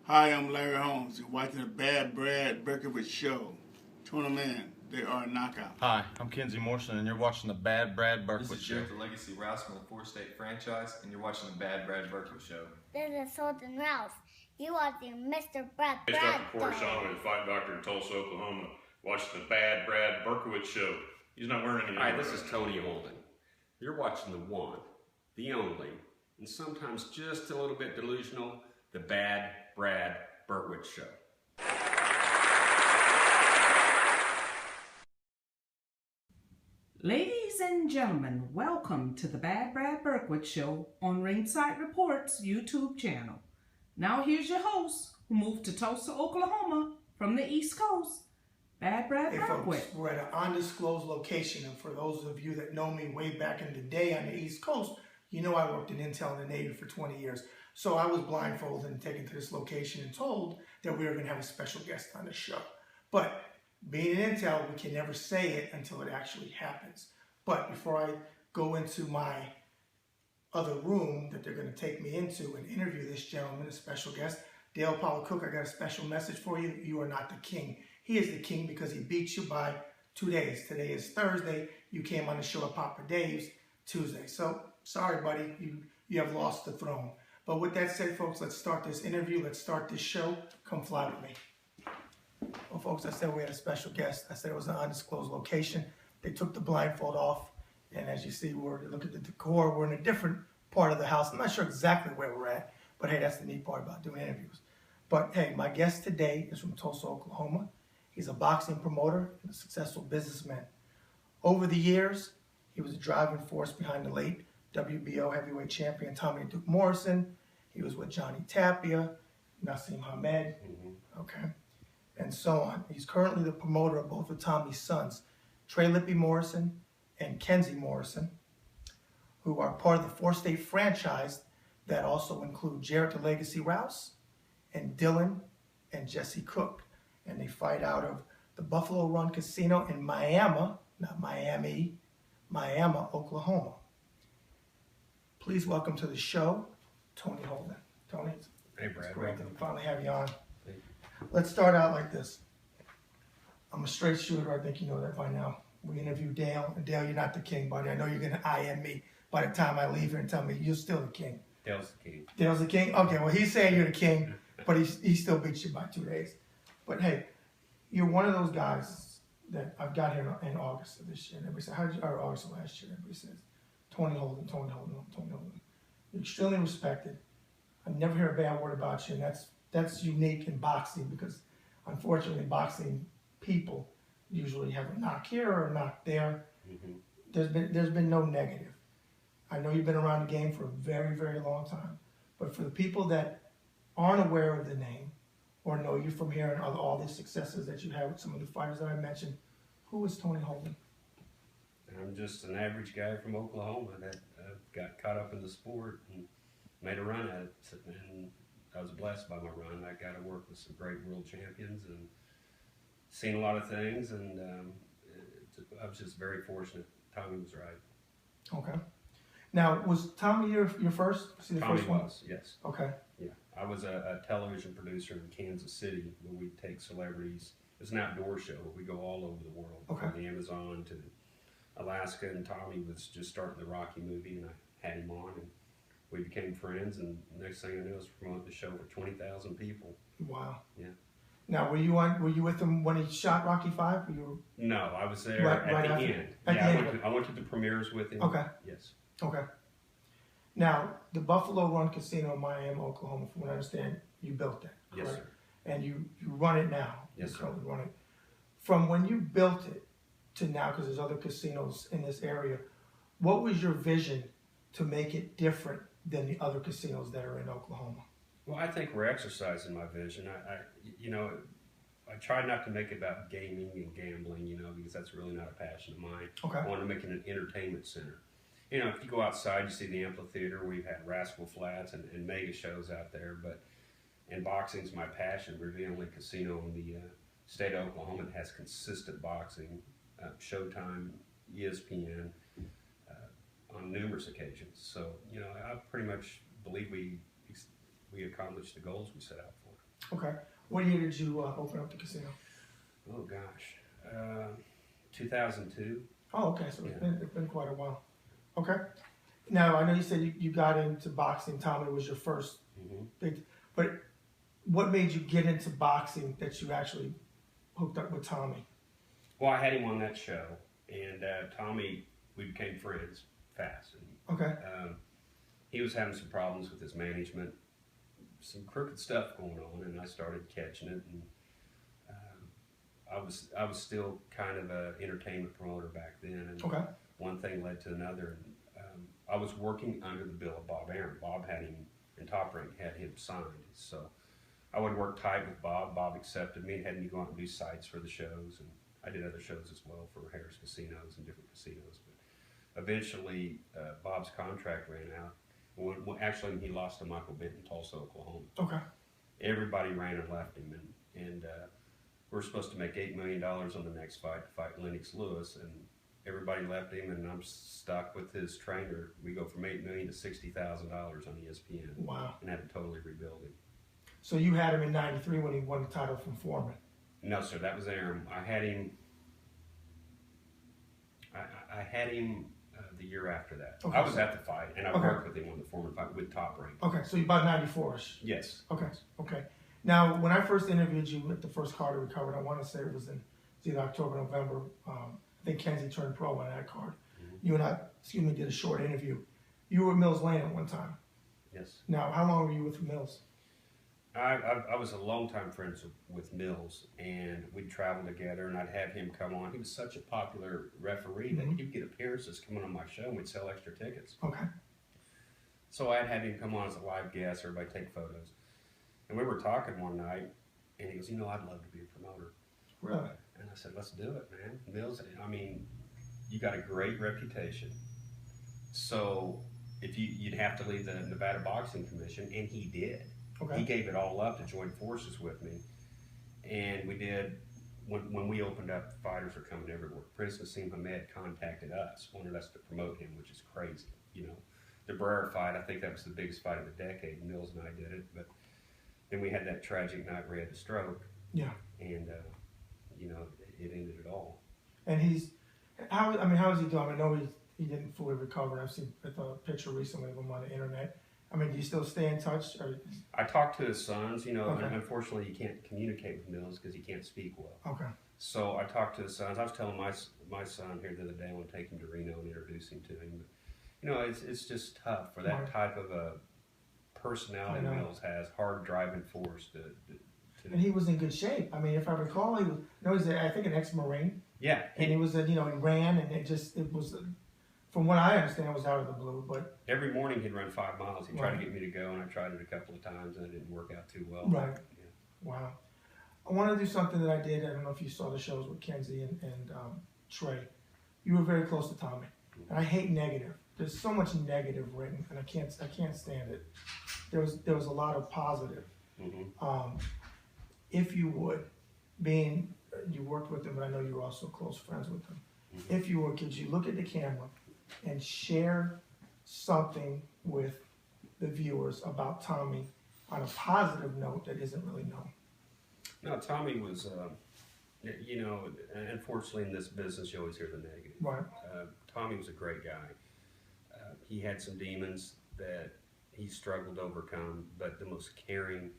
Hi, I'm Larry Holmes. You're watching the Bad Brad Berkwitt Show. Tune them in. They are a knockout. Hi, I'm Morrison, and you're watching the Bad Brad Berkwitt This is Show. Jeff, the Legacy Rouse from the four-state franchise, and you're watching the Bad Brad Berkwitt Show. This is Holden Rouse. You are the Mr. Brad It's Brad. Dr. Corey Shaman, fight doctor in Tulsa, Oklahoma. Watching the Bad Brad Berkwitt Show. He's not wearing any. Hi, this is Tony Holden. You're watching the one, the only, and sometimes just a little bit delusional, the Bad Brad Berkwitt Show. Ladies and gentlemen, welcome to the Bad Brad Berkwitt Show on Ringside Reports YouTube channel. Now here's your host, who moved to Tulsa, Oklahoma from the East Coast, Bad Brad Berkwitt. Folks, we're at an undisclosed location, and for those of you that know me way back in the day on the East Coast, you know I worked in Intel in the Navy for 20 years. So I was blindfolded and taken to this location and told that we were going to have a special guest on the show. But being in Intel, we can never say it until it actually happens. But before I go into my other room that they're going to take me into and interview this gentleman, a special guest, Dale Paul Cook, I got a special message for you. You are not the king. He is the king because he beat you by 2 days. Today is Thursday. You came on the show at Papa Dave's Tuesday. So, sorry, buddy. You have lost the throne. But with that said, folks, let's start this interview. Let's start this show. Come fly with me. Well, folks, I said we had a special guest. I said it was an undisclosed location. They took the blindfold off. And as you see, look at the decor. We're in a different part of the house. I'm not sure exactly where we're at. But, hey, that's the neat part about doing interviews. But, hey, my guest today is from Tulsa, Oklahoma. He's a boxing promoter and a successful businessman. Over the years, he was a driving force behind the late WBO heavyweight champion Tommy Duke Morrison. He was with Johnny Tapia, Nassim Hamed, okay, and so on. He's currently the promoter of both of Tommy's sons, Trey Lippy Morrison and Kenzie Morrison, who are part of the four-state franchise that also include Jarrett the Legacy Rouse and Dylan and Jesse Cook. And they fight out of the Buffalo Run Casino in Miami, not Miami, Miami, Oklahoma. Please welcome to the show, Tony Holden. Tony, Hey, Brad. it's great to finally have you on. Let's start out like this. I'm a straight shooter. I think you know that by now. We interviewed Dale. And Dale, you're not the king, buddy. I know you're going to IM me by the time I leave here and tell me you're still the king. Dale's the king. Dale's the king? Okay, well, he's saying you're the king, but he still beats you by 2 days. But, hey, you're one of those guys that I've got here in August of this year. And everybody says, or August of last year. Everybody says, Tony Holden, Tony Holden, Tony Holden. You're extremely respected. I never hear a bad word about you, and that's unique in boxing because, unfortunately, boxing people usually have a knock here or a knock there. There's been no negative. I know you've been around the game for a very, very long time, but for the people that aren't aware of the name or know you from hearing all the successes that you had with some of the fighters that I mentioned, who is Tony Holden? I'm just an average guy from Oklahoma that got caught up in the sport and made a run at it. And I was blessed by my run. I got to work with some great world champions and seen a lot of things. And I was just very fortunate. Tommy was right. Okay. Now, was Tommy your first? Tommy was, yes. Okay. Yeah. I was a television producer in Kansas City where we'd take celebrities. It was an outdoor show. We go all over the world, Okay. from the Amazon to Alaska, and Tommy was just starting the Rocky movie, and I had him on, and we became friends, and the next thing I knew, I was promoting the show for 20,000 people. Wow. Yeah. Now, were you with him when he shot Rocky V? No, I was there Right at the after? end. At Yeah, the end. I went to the premieres with him. Okay. Yes. Okay. Now, the Buffalo Run Casino in Miami, Oklahoma, from what I understand, you built that, correct? Yes, sir. And you run it now. Yes, You sir. currently run it. From when you built it to now, because there's other casinos in this area, what was your vision to make it different than the other casinos that are in Oklahoma? Well, I think we're exercising my vision. I try not to make it about gaming and gambling, because that's really not a passion of mine. Okay. I want to make it an entertainment center. If you go outside, you see the amphitheater. We've had Rascal Flats and mega shows out there, but boxing's my passion. We're the only casino in the state of Oklahoma that has consistent boxing, Showtime, ESPN, on numerous occasions. So, I pretty much believe we accomplished the goals we set out for. Okay. What year did you open up the casino? Oh gosh, 2002. Oh, okay. So Yeah. it's been quite a while. Okay. Now I know you said you got into boxing. Tommy was your first big, but what made you get into boxing that you actually hooked up with Tommy? Well, I had him on that show, and Tommy, we became friends fast. And, Okay. he was having some problems with his management, some crooked stuff going on, and I started catching it. And I was still kind of an entertainment promoter back then, and Okay. one thing led to another. And I was working under the bill of Bob Aaron. Bob had him in Top Rank, had him signed, so I would work tight with Bob. Bob accepted me and had me go out and do sites for the shows, and I did other shows as well for Harris Casinos and different casinos. But eventually, Bob's contract ran out. Actually, he lost to Michael Bent in Tulsa, Oklahoma. Okay. Everybody ran and left him, and we're supposed to make $8 million on the next fight to fight Lennox Lewis, and everybody left him, and I'm stuck with his trainer. We go from $8 million to $60,000 on ESPN. Wow. And had to totally rebuild him. So you had him in '93 when he won the title from Foreman. No, sir, that was Aaron. I had him. I had him the year after that. Okay. I was at the fight, and I Okay. worked with him on the Foreman fight with Top Rank. Okay, so you about '94ish. Yes. Okay. Okay. Now, when I first interviewed you at the first card we covered, I want to say it was in either October, November. I think Kenzie turned pro on that card. You and I, did a short interview. You were at Mills Lane at one time. Yes. Now, how long were you with Mills? I was a longtime friends with Mills, and we'd travel together, and I'd have him come on. He was such a popular referee that he'd get appearances coming on my show, and we'd sell extra tickets. Okay. So I'd have him come on as a live guest, everybody take photos. And we were talking one night, and he goes, I'd love to be a promoter. Really? And I said, let's do it, man. Mills, I mean, you got a great reputation. So if you'd have to leave the Nevada Boxing Commission, and he did. Okay. He gave it all up to join forces with me. And we did, when we opened up, fighters were coming everywhere. Prince Nassim Hamed contacted us, wanted us to promote him, which is crazy, The Barrera fight, I think that was the biggest fight of the decade. Mills and I did it, but then we had that tragic night where he had the stroke. Yeah. And, it ended it all. And how is he doing? I know he didn't fully recover. I've seen a picture recently of him on the internet. I mean, do you still stay in touch? Or? I talked to his sons, Okay. and unfortunately you can't communicate with Mills because he can't speak well. Okay. So I talked to his sons. I was telling my son here the other day I want to take him to Reno and introduce him to him. But, it's just tough for that Right. type of a personality I know. Mills has, hard driving force to And he was in good shape. I mean, if I recall, he's I think an ex-Marine. yeah. And he was he ran, and it was, from what I understand, it was out of the blue. But Every morning he'd run 5 miles. He tried Right. to get me to go, and I tried it a couple of times, and it didn't work out too well. Right. Yeah. wow, I want to do something that I did. I don't know if you saw the shows with Kenzie and Trey. You were very close to Tommy, and I hate negative. There's so much negative written, and I can't stand it. There was a lot of positive. Mm-hmm. If you would, being you worked with them, but I know you were also close friends with them. Mm-hmm. If you would, could you look at the camera and share something with the viewers about Tommy on a positive note that isn't really known? No, Tommy was, unfortunately in this business you always hear the negative. Right. Tommy was a great guy. He had some demons that he struggled to overcome, but the most caring,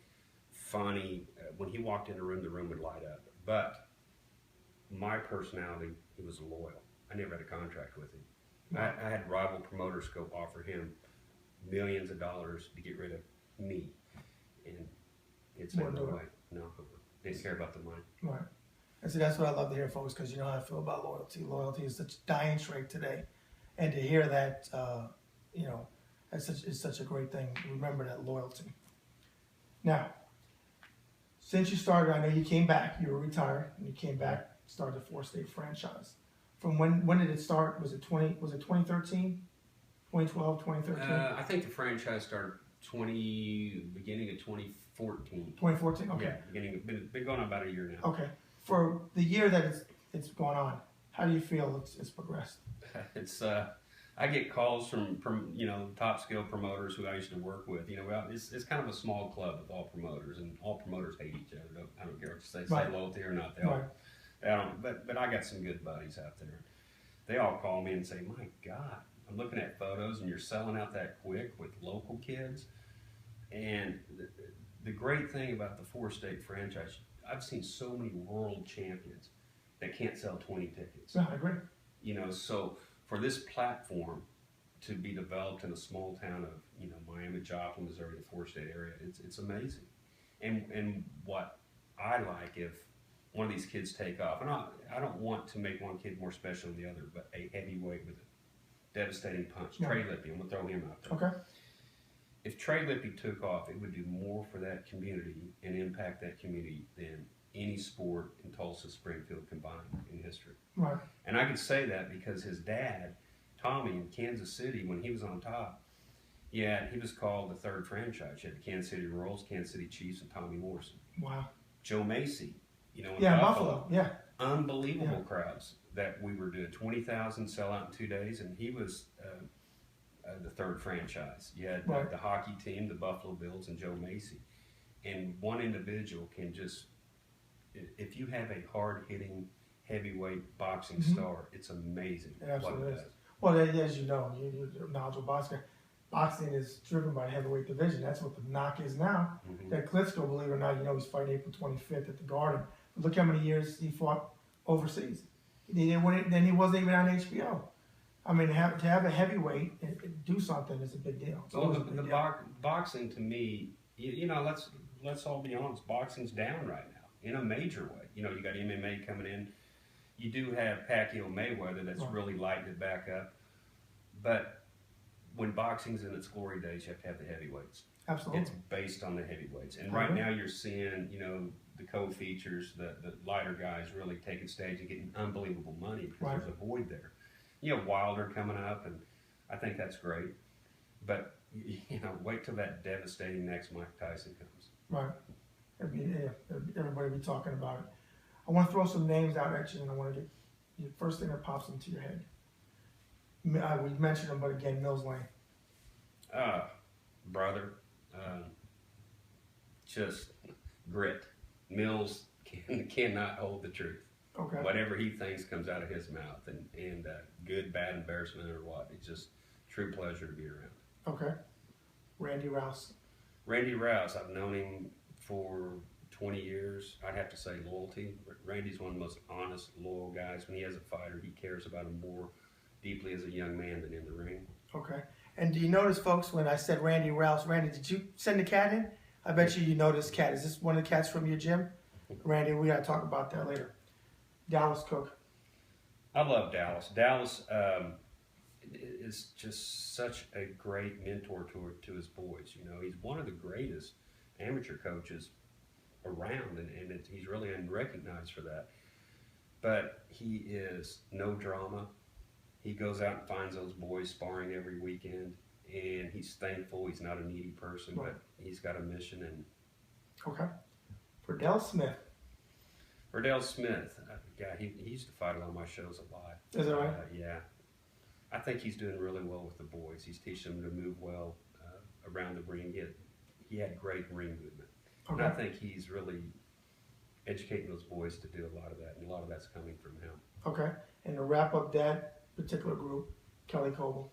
funny, when he walked in the room would light up. But my personality, he was loyal. I never had a contract with him. Right. I had rival promoters go offer him millions of dollars to get rid of me. And it's Wouldn't no do it. way. No, didn't care about the money. Right. And so that's what I love to hear, folks, because you know how I feel about loyalty. Loyalty is such a dying trait today. And to hear that, it's such a great thing. Remember that loyalty. Now, since you started, I know you came back. You were retired, and you came back, started a 4-state franchise. From when did it start? Was it 2013? 2012, 2013? I think the franchise started beginning of 2014. 2014, okay. Yeah, been going on about a year now. Okay. For the year that it's gone on, how do you feel it's progressed? It's I get calls from you know, top skill promoters who I used to work with. You know, well, it's kind of a small club with all promoters, and all promoters hate each other. I don't care what you say, Right. loyalty or not. They all, Right. I don't. But I got some good buddies out there. They all call me and say, "My God, I'm looking at photos, and you're selling out that quick with local kids." And the great thing about the 4-state franchise, I've seen so many world champions that can't sell 20 tickets. Yeah, I agree. You know, so for this platform to be developed in a small town of, you know, Miami, Joplin, Missouri, the 4-state area, it's amazing. And what I like, if one of these kids take off, and I don't want to make one kid more special than the other, but a heavyweight with a devastating punch, Yeah. Trey Lippy, I'm gonna throw him out there. Okay. If Trey Lippy took off, it would do more for that community and impact that community than any sport in Tulsa, Springfield combined in history. Right. And I can say that because his dad, Tommy, in Kansas City, when he was on top, yeah, he was called the third franchise. You had the Kansas City Royals, Kansas City Chiefs, and Tommy Morrison. Wow. Joe Macy, you know, in Yeah, Buffalo. Yeah. unbelievable crowds that we were doing. 20,000 sellout in 2 days, and he was the third franchise. You had Right. the hockey team, the Buffalo Bills, and Joe Macy. And one individual can just, if you have a hard-hitting, heavyweight boxing star, it's amazing It absolutely what it is. does. Well, as you know, you're knowledgeable boxer. Boxing is driven by the heavyweight division. That's what the knock is now. That Klitschko, believe it or not, you know, he's fighting April 25th at the Garden. But look how many years he fought overseas. He didn't win it, then he wasn't even on HBO. I mean, to have a heavyweight and do something is a big deal. It's Well, always a the big deal. boxing to me, you know, let's all be honest. Boxing's down right now in a major way. You know, you got MMA coming in. You do have Pacquiao Mayweather that's really lightened it back up. But when boxing's in its glory days, you have to have the heavyweights. Absolutely. It's based on the heavyweights. And I right agree. now you're seeing, you know, the co-features, the lighter guys really taking stage and getting unbelievable money because Right. there's a void there. You know, Wilder coming up, and I think that's great. But, you know, wait till that devastating next Mike Tyson comes. Right. Everybody be talking about it. I want to throw some names out at you, and I want to get the first thing that pops into your head. We mentioned them, but again, Mills Lane. Brother, just grit. Mills cannot hold the truth. Okay. Whatever he thinks comes out of his mouth, and good, bad, embarrassment, or what. It's just true pleasure to be around. Okay. Randy Rouse. Randy Rouse, I've known him for 20 years. I'd have to say loyalty. Randy's one of the most honest, loyal guys. When he has a fighter, he cares about him more deeply as a young man than in the ring. Okay. And do you notice, folks, when I said Randy Rouse, Randy, did you send the cat in? I bet you noticed cat. Is this one of the cats from your gym? Randy, we got to talk about that later. Dallas Cook. I love Dallas. Dallas is just such a great mentor to his boys. You know, he's one of the greatest amateur coaches around, and he's really unrecognized for that. But he is no drama. He goes out and finds those boys sparring every weekend, and he's thankful. He's not a needy person, Right. but he's got a mission. And Okay. Verdell Smith. Verdell Smith, he used to fight on my shows a lot. Is that right? Yeah. I think he's doing really well with the boys. He's teaching them to move well around the ring. He had great ring movement. Okay. And I think he's really educating those boys to do a lot of that, and a lot of that's coming from him. Okay. And to wrap up that particular group, Kelly Coble.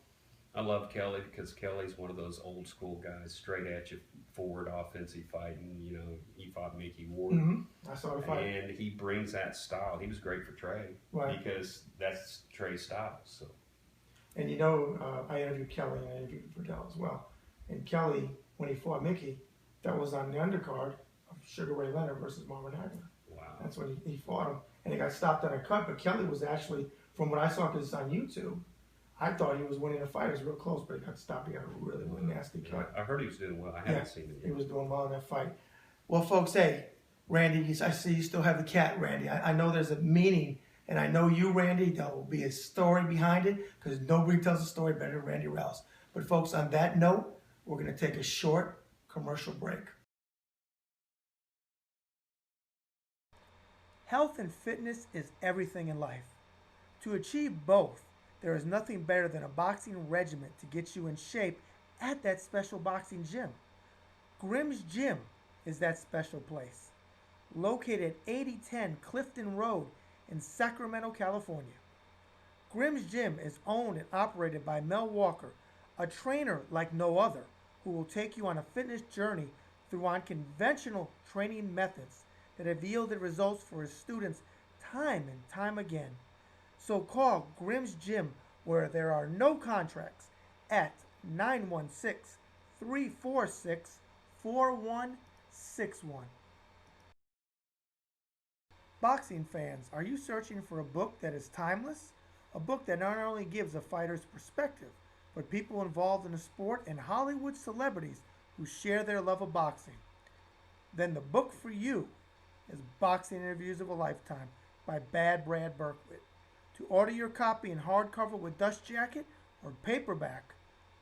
I love Kelly because Kelly's one of those old school guys, straight at you, forward, offensive fighting. You know, he fought Mickey Ward. I saw the fight. And he brings that style. He was great for Trey Right. because that's Trey's style. So And you know, I interviewed Kelly and I interviewed Verdell as well. And Kelly, when he fought Mickey, that was on the undercard of Sugar Ray Leonard versus Marvin Hagler. wow. That's when he fought him. And he got stopped on a cut, but Kelly was actually, from what I saw, because it's on YouTube, I thought he was winning the fight. It was real close, but he got stopped. He got a really, really nasty cut. I heard he was doing well. I haven't seen it He yet. was doing well in that fight. Well, folks, hey, Randy, I see you still have the cat, Randy. I know there's a meaning, and I know you, Randy, there will be a story behind it, because nobody tells a story better than Randy Rouse. But folks, on that note, we're going to take a short commercial break. Health and fitness is everything in life. To achieve both, there is nothing better than a boxing regimen to get you in shape at that special boxing gym. Grimm's Gym is that special place, located at 8010 Clifton Road in Sacramento, California. Grimm's Gym is owned and operated by Mel Walker, a trainer like no other, who will take you on a fitness journey through unconventional training methods that have yielded results for his students time and time again. So call Grimm's Gym, where there are no contracts, at 916-346-4161. Boxing fans, are you searching for a book that is timeless? A book that not only gives a fighter's perspective, but people involved in the sport and Hollywood celebrities who share their love of boxing? Then the book for you is Boxing Interviews of a Lifetime by Bad Brad Berkwitt. To order your copy in hardcover with dust jacket or paperback,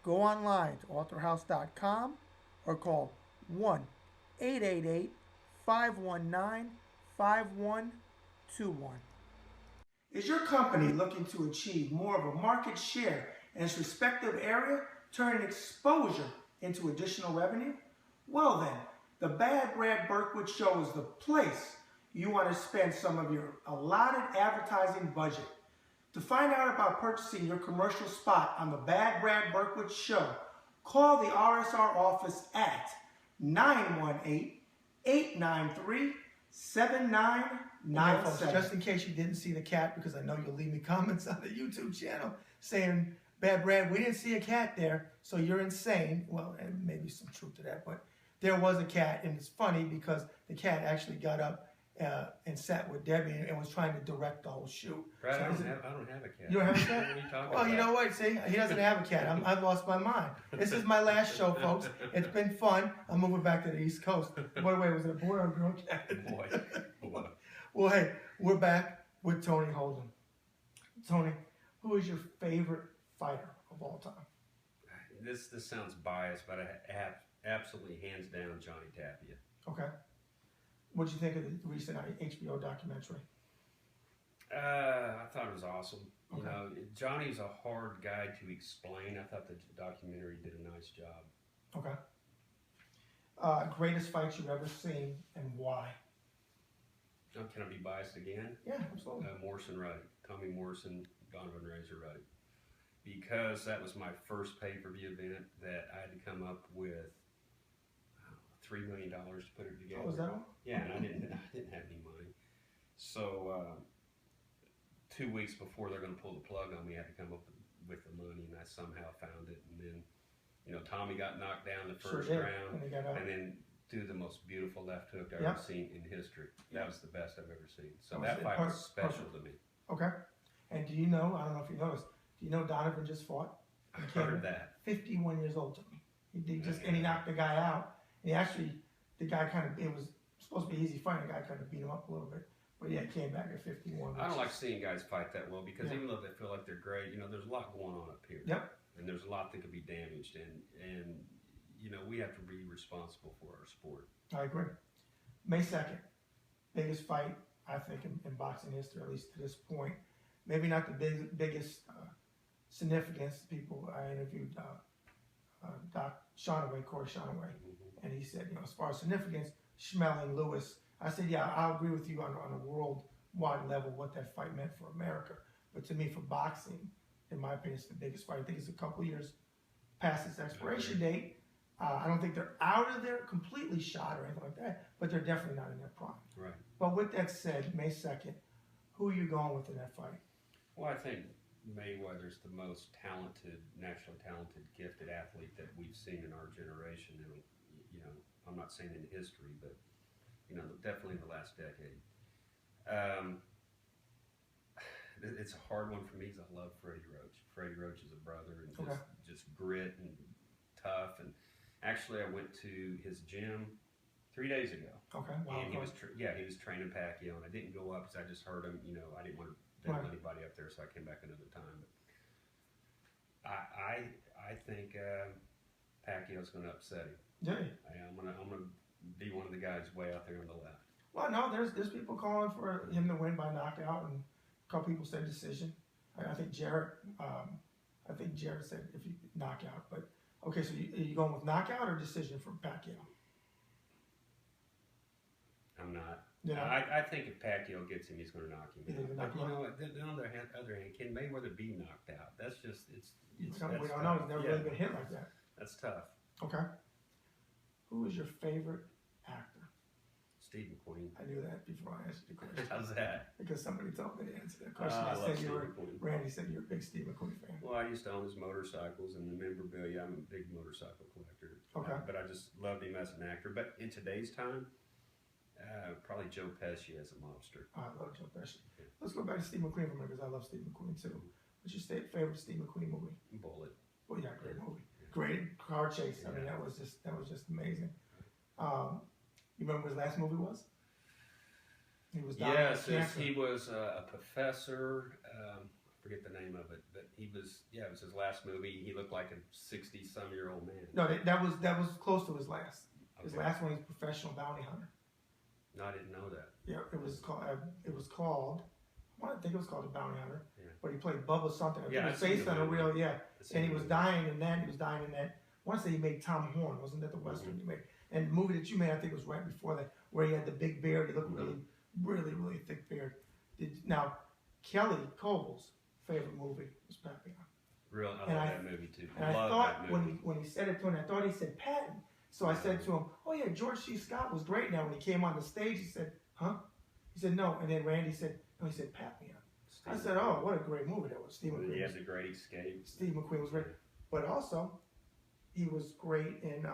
go online to authorhouse.com or call 1-888-519-5121. Is your company looking to achieve more of a market share in its respective area, turning exposure into additional revenue? Well then, the Bad Brad Berkwitt Show is the place you want to spend some of your allotted advertising budget. To find out about purchasing your commercial spot on the Bad Brad Berkwitt Show, call the RSR office at 918-893-7997. Just in case you didn't see the cat, because I know you'll leave me comments on the YouTube channel saying, Bad Brad, we didn't see a cat there, so you're insane. Well, and maybe some truth to that, but there was a cat, and it's funny because the cat actually got up and sat with Debbie and was trying to direct the whole shoot. Brad, So I don't have a cat. You don't have a cat? What are you talking Well, about? you know what? See, he doesn't have a cat. I've lost my mind. This is my last show, folks. It's been fun. I'm moving back to the East Coast. By the way, was it a boy or a girl cat? Boy. Well, hey, we're back with Tony Holden. Tony, who is your favorite fighter of all time? This sounds biased, but I absolutely hands down Johnny Tapia. Okay. What did you think of the recent HBO documentary? I thought it was awesome. Okay. You know, Johnny's a hard guy to explain. I thought the documentary did a nice job. Okay. Greatest fights you've ever seen and why? Can I be biased again? Yeah, absolutely. Morrison Ruddy. Tommy Morrison, Donovan Razor Ruddy. Because that was my first pay-per-view event that I had to come up with $3 million to put it together. Oh, was that all? Yeah, and I didn't have any money. So 2 weeks before they're going to pull the plug on me, I had to come up with the money, and I somehow found it. And then, you know, Tommy got knocked down the first round, and then threw the most beautiful left hook I've ever seen in history. That was the best I've ever seen. So that fight was special to me. Okay. And do you know, I don't know if you noticed, do you know Donovan just fought? I heard that. 51 years old to me. He knocked the guy out. And he actually, the guy it was supposed to be easy fight. The guy kind of beat him up a little bit. But yeah, he came back at 51. I don't like seeing guys fight that well because even though they feel like they're great, you know, there's a lot going on up here. Yep. And there's a lot that could be damaged. And you know, we have to be responsible for our sport. I agree. May 2nd, biggest fight, I think, in boxing history, at least to this point. Maybe not the biggest significance. People, I interviewed Corey Shonaway, and he said, you know, as far as significance, Schmeling, Lewis. I said, yeah, I'll agree with you on a worldwide level what that fight meant for America. But to me, for boxing, in my opinion, it's the biggest fight. I think it's a couple years past its expiration date. I don't think they're out of there completely shot or anything like that, but they're definitely not in their prime. Right. But with that said, May 2nd, who are you going with in that fight? Well, I think Mayweather's the most talented, naturally talented, gifted athlete that we've seen in our generation. And, you know, I'm not saying in history, but, you know, definitely in the last decade. It's a hard one for me because I love Freddie Roach. Freddie Roach is a brother and just grit and tough. And actually, I went to his gym 3 days ago. Okay. Wow. And he was training Pacquaio, and I didn't go up because I just heard him. You know, I didn't want to tell anybody up there, so I came back another time. But I think Pacquiao's going to upset him. Yeah. I'm gonna be one of the guys way out there on the left. Well, no, there's people calling for him to win by knockout, and a couple people said decision. I think Jared. I think Jared said if you knockout, but okay. So are you going with knockout or decision for Pacquiao? I'm not. Yeah. I think if Pacquiao gets him, he's going to knock him You think he'll knock out. But him you know, on the other hand, can Mayweather be knocked out? That's just We that's don't tough. know. He's never Yeah, really been hit like that. That's tough. Okay. Who is your favorite actor? Steve McQueen. I knew that before I answered the question. How's that? Because somebody told me to answer that question. I They love said Steve you were, McQueen. Randy said you're a big Steve McQueen fan. Well, I used to own his motorcycles and the memorabilia. I'm a big motorcycle collector. Okay. But I just loved him as an actor. But in today's time, probably Joe Pesci as a mobster. I love Joe Pesci. Let's go back to Steve McQueen for a minute because I love Steve McQueen too. What's your favorite Steve McQueen movie? Bullet. Well, yeah, great movie. Great car chase. I mean, that was just amazing. You remember what his last movie was? He was dying of cancer. He was a professor. I forget the name of it, but it was his last movie. He looked like a 60-some-year-old man. No, that was close to his last. His Okay. last one, he's a professional bounty hunter. No, I didn't know that. Yeah, it was called. I think it was called The Bounty Hunter. Yeah. But he played Bubba something. I think Yeah, it was based on a real, I've seen And he the was movie. dying in that. He was dying in that. I want to say he made Tom Horn. Wasn't that the Western he made? And the movie that you made, I think, was right before that, where he had the big beard. He looked really thick beard. Now, Kelly Coble's favorite movie was Pacquiao. Real, I And love I- that movie too. And I Love thought that movie. when he said it to him, I thought he said Patton. So I said to him, "Oh yeah, George C. Scott was great." Now when he came on the stage, he said, "Huh?" He said, "No." And then Randy said, "No." He said, "Pacquiao." I said, "Oh, what a great movie that was." Steve McQueen. He has a great escape. Steve McQueen was great, but also he was great in.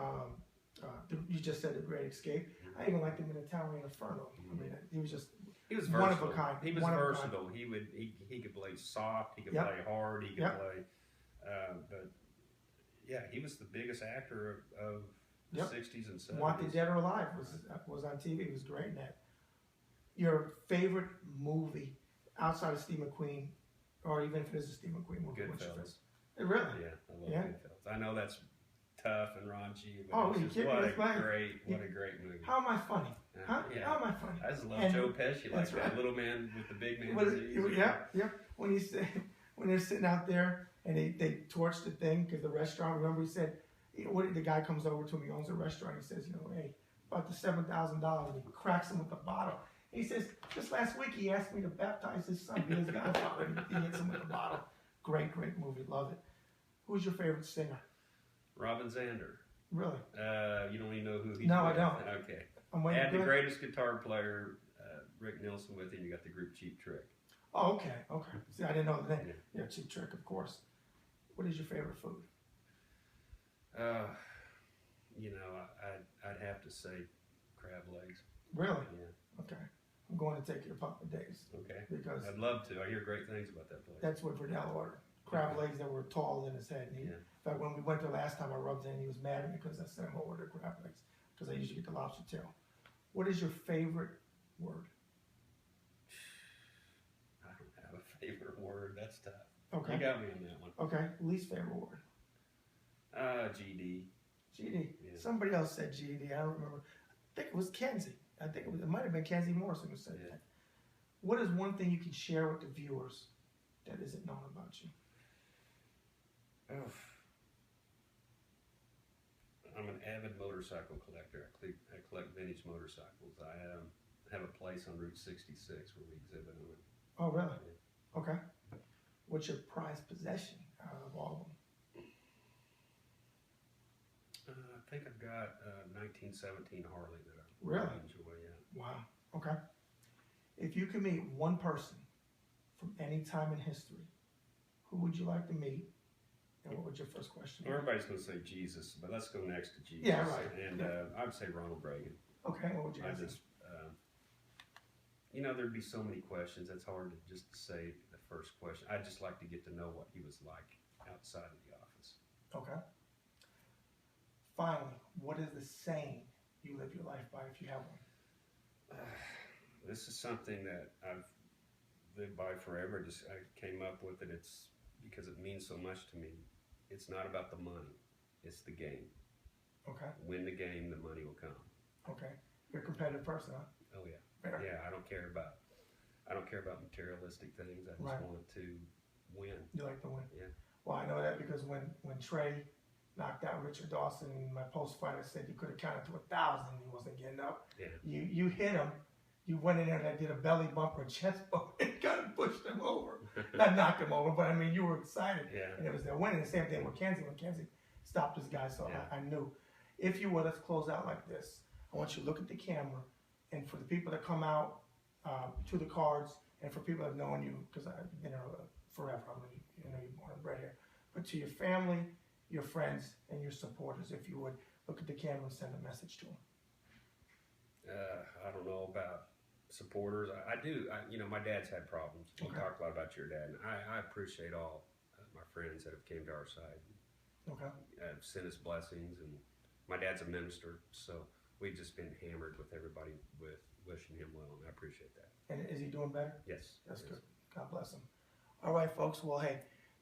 You just said The Great Escape. I even liked him in Italian Inferno. I mean, he was just He was one versatile. of a kind. He was One of a kind. versatile. He could play soft. He could Yep. play hard. He could Yep. play. But yeah, he was the biggest actor of the Yep. 60s and 70s. Wanted Dead or Alive was on TV. He was great in that. Your favorite movie outside of Steve McQueen, or even if it is a Steve McQueen movie, what's your Goodfellas. favorite? Really? Yeah, I love Yeah. Goodfellas. I know that's tough and raunchy, but Oh, it's you just, kidding me? what That's fine. a great movie. How am I funny? Huh? Yeah. How am I funny? I just love And- Joe Pesci like that's that right. little man with the big man What is- disease. yeah. When he said, when they're sitting out there and they torched the thing because the restaurant. Remember, he said, the guy comes over to him. He owns a restaurant. He says, hey, about the $7,000. And he cracks him with the bottle. He says, just last week he asked me to baptize his son, be his godfather. And he hits him with the bottle. Great movie. Love it. Who's your favorite singer? Robin Zander. Really? You don't even know who he's No, I with. don't. Okay. I'm waiting. And the Good? greatest guitar player, Rick Nielsen, with him. You got the group Cheap Trick. Oh, okay. See, I didn't know the name. Yeah. Yeah, Cheap Trick, of course. What is your favorite food? I'd have to say crab legs. Really? Yeah. Okay. I'm going to take your Papa Days Okay. because I'd love to. I hear great things about that place. that's what Verdell ordered. Crab legs that were taller than his head. And Yeah. In fact, when we went there last time, I rubbed it in. He was mad at me because I said I'm going to order crab legs because I usually get the lobster tail. What is your favorite word? I don't have a favorite word. That's tough. Okay. You got me on that one. Okay. Least favorite word? GD. GD. Yeah. Somebody else said GD. I don't remember. I think it was Kenzie. It might have been Kenzie Morrison who said Yeah. that. What is one thing you can share with the viewers that isn't known about you? Oh. I'm an avid motorcycle collector. I collect vintage motorcycles. I have a place on Route 66 where we exhibit them. Oh, really? Okay. What's your prized possession out of all of them? I think I've got a 1917 Harley that I Really? enjoy. Yeah. Wow. Okay. If you could meet one person from any time in history, who would you like to meet? And what would your first question be? Well, everybody's going to say Jesus, but let's go next to Jesus. Yeah, right. And I'd say Ronald Reagan. Okay, what would you I answer? just, there'd be so many questions. It's hard to just say the first question. I'd just like to get to know what he was like outside of the office. Okay. Finally, what is the saying you live your life by if you have one? This is something that I've lived by forever. I came up with it. It's because it means so much to me. It's not about the money. It's the game. Okay. Win the game, the money will come. Okay. You're a competitive person, huh? Oh yeah. Fair. Yeah, I don't care about materialistic things. I just Right. want to win. You like to win? Yeah. Well, I know that because when Trey knocked out Richard Dawson, my post fight, I said you could have counted to 1,000. He wasn't getting up. Yeah. You hit him. You went in there and I did a belly bump or chest bump and kind of pushed him over. Not knocked him over, but I mean, you were excited. Yeah. And it was their winning. The same thing with Kenzie. When Kenzie stopped this guy, so Yeah. I knew. If you would, let's close out like this. I want you to look at the camera, and for the people that come out to the cards, and for people that have known you, because I've been here forever, I mean, you know, you're born and bred here, but to your family, your friends, and your supporters, if you would, look at the camera and send a message to them. I don't know about supporters. I do. You know, my dad's had problems. You Okay. talked a lot about your dad, and I appreciate all my friends that have came to our side. Okay. Have sent us blessings, and my dad's a minister, so we've just been hammered with everybody with wishing him well, and I appreciate that. And is he doing better? Yes. That's yes. good. God bless him. All right, folks. Well, hey,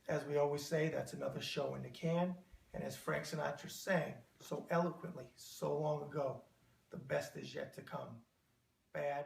as we always say, that's another show in the can. And as Frank Sinatra sang so eloquently so long ago, the best is yet to come. Bad